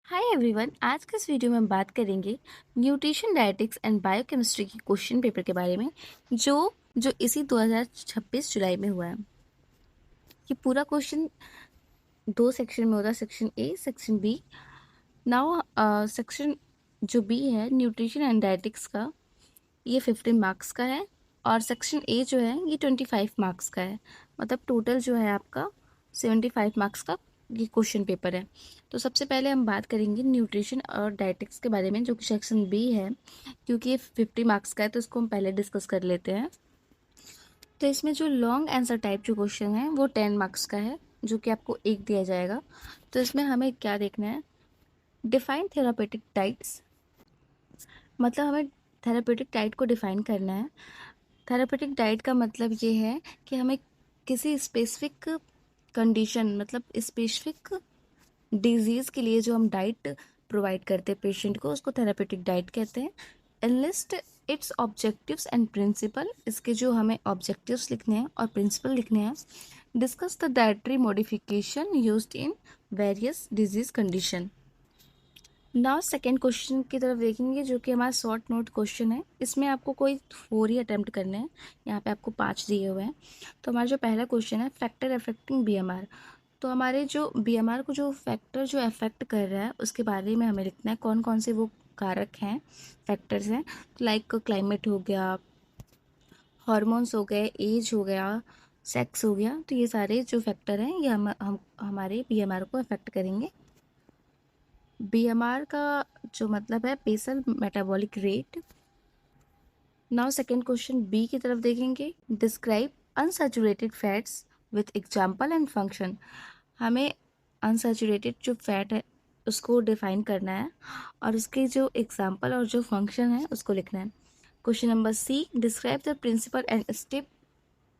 Hi everyone, आज के इस वीडियो में हम बात करेंगे न्यूट्रिशन डायटिक्स एंड बायोकेमिस्ट्री की क्वेश्चन पेपर के बारे में जो जो इसी 2026 जुलाई में हुआ है। ये पूरा क्वेश्चन दो सेक्शन में होता है, section A, section B. Now section जो बी है न्यूट्रिशन एंड डायटिक्स का, ये 15 मार्क्स का है और सेक्शन ए जो है ये 25 मार्क्स का है। मतलब टोटल जो है आपका 75 मार्क्स का ये क्वेश्चन पेपर है। तो सबसे पहले हम बात करेंगे न्यूट्रिशन और डाइटिक्स के बारे में, जो कि सेक्शन बी है। क्योंकि ये 50 मार्क्स का है तो इसको हम पहले डिस्कस कर लेते हैं। तो इसमें जो लॉन्ग आंसर टाइप जो क्वेश्चन है वो 10 मार्क्स का है, जो कि आपको एक दिया जाएगा। तो इसमें हमें क्या देखना है, डिफाइन थेरापेटिक डाइट्स। मतलब हमें थेरापेटिक डाइट को डिफाइन करना है। थेरापेटिक डाइट का मतलब ये है कि हमें किसी स्पेसिफिक कंडीशन, मतलब स्पेसिफिक डिजीज़ के लिए जो हम डाइट प्रोवाइड करते हैं पेशेंट को, उसको थेरापेटिक डाइट कहते हैं। Enlist its objectives and principle, इसके जो हमें ऑब्जेक्टिव्स लिखने हैं और प्रिंसिपल लिखने हैं। Discuss the dietary modification used in various disease condition. Now second question की तरफ देखेंगे, जो कि हमारा शॉर्ट नोट क्वेश्चन है। इसमें आपको कोई 4 ही अटेम्प्ट करने हैं। यहाँ पे आपको 5 दिए हुए हैं। तो हमारा जो पहला क्वेश्चन है, फैक्टर अफेक्टिंग बीएमआर। तो हमारे जो बीएमआर को जो फैक्टर जो अफेक्ट कर रहा है उसके बारे में हमें लिखना है, कौन कौन से वो कारक हैं, फैक्टर्स हैं। तो लाइक क्लाइमेट हो गया, हॉर्मोन्स हो गए, एज हो गया, सेक्स हो गया। तो ये सारे जो फैक्टर हैं ये हम हमारे बीएमआर को अफेक्ट करेंगे। बीएमआर का जो मतलब है basal metabolic rate. Now second question B की तरफ देखेंगे, describe unsaturated fats with example and function. हमें अनसैचुरेटेड जो फैट है उसको डिफाइन करना है और उसके जो एग्जांपल और जो फंक्शन है उसको लिखना है। Question number C, describe the principle and step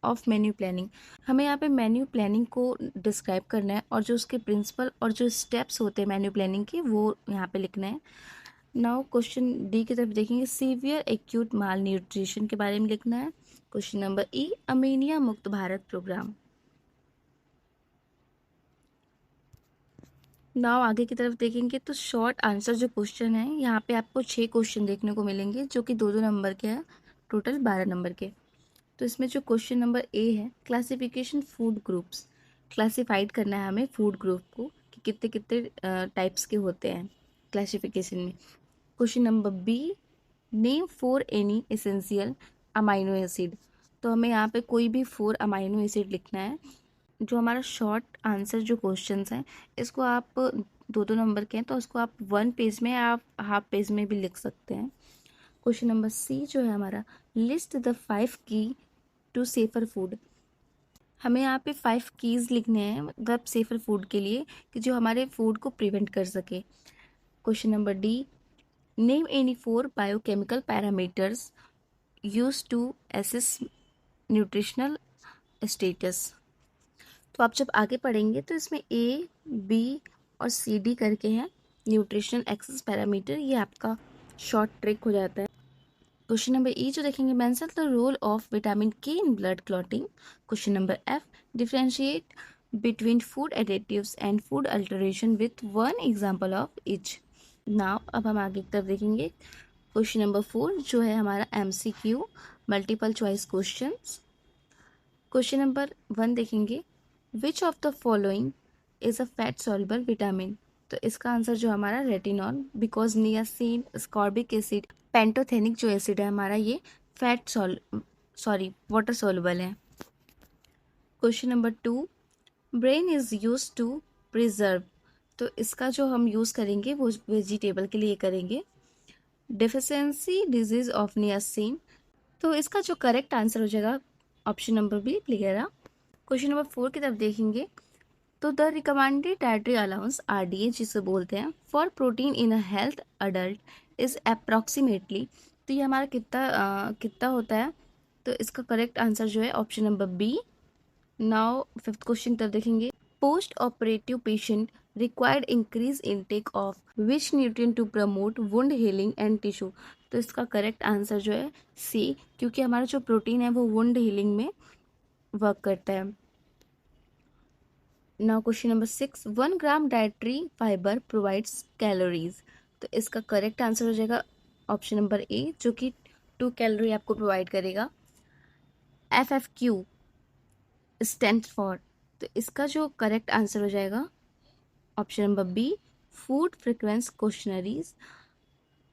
of menu planning. हमें यहाँ पे मेन्यू प्लानिंग को डिस्क्राइब करना है और जो उसके प्रिंसिपल और जो स्टेप्स होते हैं मेन्यू प्लानिंग के वो यहाँ पे लिखना है। नाउ क्वेश्चन डी की तरफ देखेंगे, सीवियर एक्यूट माल न्यूट्रिशन के बारे में लिखना है। क्वेश्चन नंबर ई, अमीनिया मुक्त भारत प्रोग्राम। नाउ आगे की तरफ देखेंगे तो शॉर्ट आंसर जो क्वेश्चन है, यहाँ पे आपको 6 क्वेश्चन देखने को मिलेंगे, जो कि 2-2 नंबर के हैं, टोटल 12 नंबर के। तो इसमें जो क्वेश्चन नंबर ए है, क्लासिफिकेशन फूड ग्रुप्स। क्लासिफाइड करना है हमें फूड ग्रुप को कि कितने कितने टाइप्स के होते हैं क्लासिफिकेशन में। Question number B, name 4 any essential amino acid. तो हमें यहाँ पे कोई भी 4 अमाइनो एसिड लिखना है। जो हमारा शॉर्ट आंसर जो क्वेश्चंस हैं, इसको आप 2-2 नंबर के हैं तो उसको आप 1 पेज में, आप हाफ पेज में भी लिख सकते हैं। क्वेश्चन नंबर सी जो है हमारा, लिस्ट द 5 की टू सेफर फूड। हमें यहाँ पे 5 कीज़ लिखने हैं, मतलब सेफर फूड के लिए, कि जो हमारे फूड को प्रिवेंट कर सके। Question number D, name any 4 biochemical parameters use to assess nutritional status. तो आप जब आगे पढ़ेंगे तो इसमें ए, बी और सी, डी करके हैं न्यूट्रिशनल एक्सेस पैरामीटर, ये आपका शॉर्ट ट्रिक हो जाता है। क्वेश्चन नंबर ई जो देखेंगे, mention the role of vitamin K in blood clotting. Question number F, differentiate between food additives and food alteration with one example of each. Now अब हम आगे की तरफ देखेंगे। क्वेश्चन नंबर 4 जो है हमारा MCQ, multiple choice questions. Question number 1 देखेंगे, which of the following is a fat soluble vitamin. तो इसका आंसर जो हमारा retinol, because niacin, ascorbic acid, pantothenic जो एसिड है हमारा, ये फैट वाटर सॉल्युबल है। Question number 2, brine is use to preserve. तो इसका जो हम यूज़ करेंगे वो वेजिटेबल के लिए करेंगे। Deficiency disease of niacin. तो इसका जो करेक्ट आंसर हो जाएगा option number B, pellagra. Question number 4 की तरफ देखेंगे, तो the recommended dietary allowance RDA जिसे बोलते हैं for protein in a health adult is approximately. तो ये हमारा कितना होता है। तो इसका करेक्ट आंसर जो है option number B. Now fifth question तरफ देखेंगे, post operative patient required increase intake of which nutrient to promote wound healing and tissue. तो इसका करेक्ट आंसर जो है सी, क्योंकि हमारा जो प्रोटीन है वो वुंड हीलिंग में वर्क करता है। नाउ क्वेश्चन नंबर 6, 1 ग्राम डाइटरी फाइबर प्रोवाइड्स कैलोरीज। तो इसका करेक्ट आंसर हो जाएगा ऑप्शन नंबर ए, जो कि 2 कैलोरी आपको प्रोवाइड करेगा। FFQ स्टैंड फॉर, तो इसका जो करेक्ट आंसर हो जाएगा option number B, food frequence questionnaires.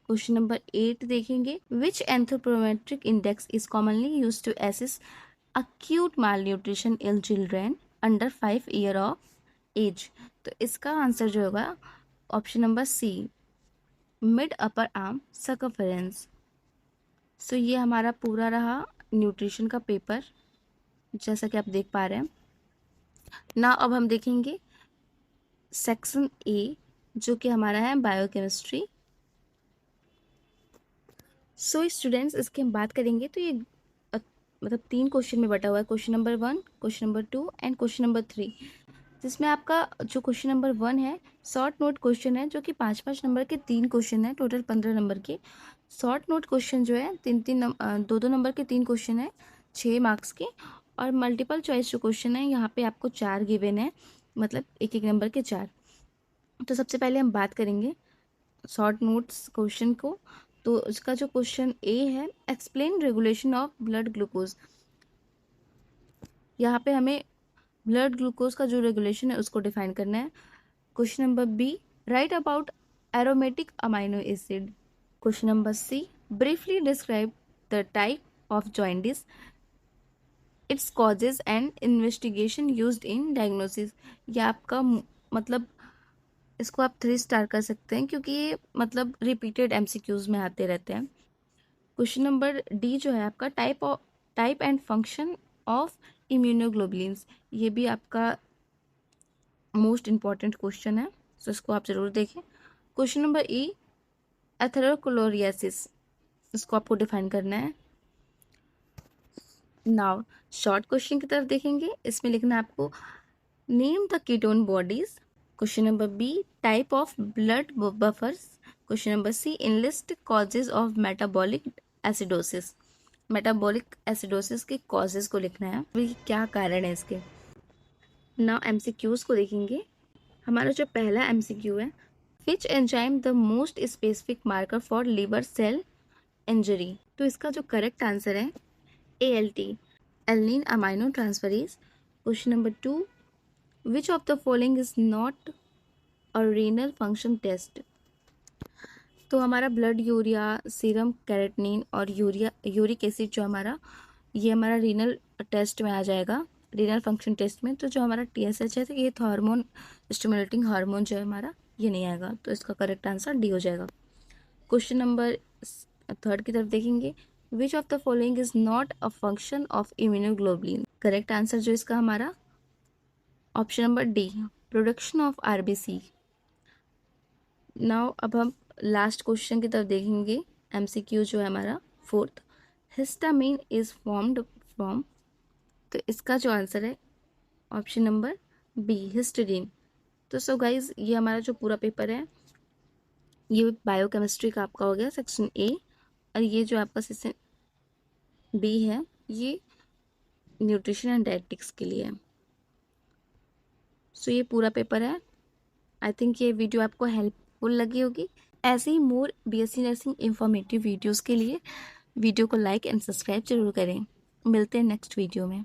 Question number 8 देखेंगे, which anthropometric index is commonly use to assess acute malnutrition in children under 5 year of age. तो इसका आंसर जो होगा option number C, mid upper arm circumference. So ये हमारा पूरा रहा nutrition का पेपर, जैसा कि आप देख पा रहे हैं ना। अब हम देखेंगे सेक्शन ए, जो कि हमारा है बायोकेमिस्ट्री। सो स्टूडेंट्स, इसकी हम बात करेंगे तो ये मतलब 3 क्वेश्चन में बटा हुआ है, question number 1, question number 2 and question number 3, जिसमें आपका जो क्वेश्चन नंबर 1 है शॉर्ट नोट क्वेश्चन है, जो कि 5-5 नंबर के 3 क्वेश्चन है, टोटल 15 नंबर के। शॉर्ट नोट क्वेश्चन जो है 2-2 नंबर के 3 क्वेश्चन है, 6 मार्क्स के। और मल्टीपल चॉइस जो क्वेश्चन है यहाँ पे आपको 4 गिवन है, मतलब 1-1 नंबर के 4। तो सबसे पहले हम बात करेंगे शॉर्ट नोट्स क्वेश्चन को। तो इसका जो क्वेश्चन ए है, explain regulation of blood glucose. यहाँ पे हमें ब्लड ग्लूकोज का जो रेगुलेशन है उसको डिफाइन करना है। Question number B, write about aromatic amino acid. Question number C, briefly describe the type of jaundice, its causes and investigation used in diagnosis. ये आपका मतलब इसको आप 3 स्टार कर सकते हैं, क्योंकि ये मतलब रिपीटेड MCQs में आते रहते हैं। क्वेश्चन नंबर डी जो है आपका type and function of immunoglobulins, ये भी आपका मोस्ट इम्पॉर्टेंट क्वेश्चन है, तो इसको आप ज़रूर देखें। क्वेश्चन नंबर ई, एथेरोक्लोरियासिस, इसको आपको डिफाइन करना है। नाउ शॉर्ट क्वेश्चन की तरफ देखेंगे, इसमें लिखना है आपको name the ketone bodies. Question number B, type of blood buffers. Question number C, enlist causes of metabolic acidosis. Metabolic acidosis के कॉजेज को लिखना है, क्या कारण है इसके। नाउ MCQs को देखेंगे। हमारा जो पहला MCQ है, which enzyme the most specific marker for liver cell injury. तो इसका जो करेक्ट आंसर है ALT, alanine amino transferase. Question number 2, which of the following is not a renal function test. तो हमारा ब्लड यूरिया, सीरम कैरेटिनिन और uric acid जो हमारा, ये हमारा रीनल टेस्ट में आ जाएगा, रीनल फंक्शन टेस्ट में। तो जो हमारा TSH है, तो ये हार्मोन स्टिमुलेटिंग हार्मोन जो है हमारा, ये नहीं आएगा, तो इसका करेक्ट आंसर डी हो जाएगा। क्वेश्चन नंबर 3 की तरफ देखेंगे, which of the following is not a function of immunoglobulin. Correct answer जो इसका हमारा option number D, production of RBC। Now अब हम लास्ट क्वेश्चन की तरफ देखेंगे, MCQ जो है हमारा 4th, histamine is formed from. तो इसका जो आंसर है ऑप्शन नंबर बी, हिस्टडीन। तो सो गाइज, ये हमारा जो पूरा पेपर है, ये बायोकेमिस्ट्री का आपका हो गया सेक्शन ए, और ये जो आपका सेक्शन बी है, ये न्यूट्रिशन एंड डायटिक्स के लिए है। सो ये पूरा पेपर है। आई थिंक ये वीडियो आपको हेल्पफुल लगी होगी। ऐसे ही मोर BSc नर्सिंग इंफॉर्मेटिव वीडियोस के लिए वीडियो को लाइक एंड सब्सक्राइब जरूर करें। मिलते हैं नेक्स्ट वीडियो में।